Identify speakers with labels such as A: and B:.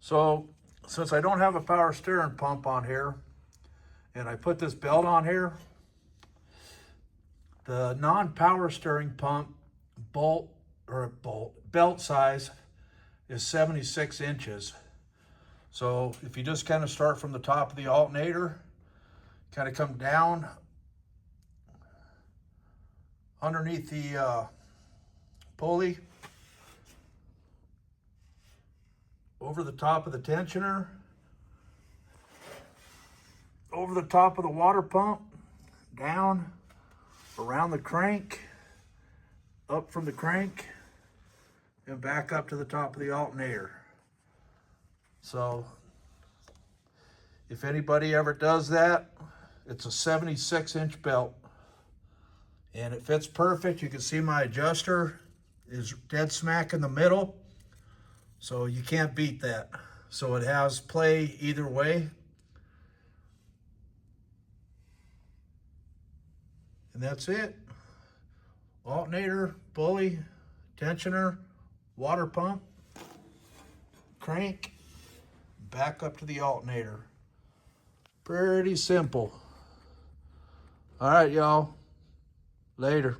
A: So since I don't have a power steering pump on here, and I put this belt on here, the non-power steering pump belt size is 76 inches. So if you just kind of start from the top of the alternator, kind of come down underneath the pulley, over the top of the tensioner, over the top of the water pump, down, around the crank, up from the crank, and back up to the top of the alternator. So if anybody ever does that, it's a 76-inch belt. And it fits perfect. You can see my adjuster is dead smack in the middle. So you can't beat that. So it has play either way. And that's it. Alternator, pulley, tensioner, water pump, crank, back up to the alternator. Pretty simple. All right, y'all. Later.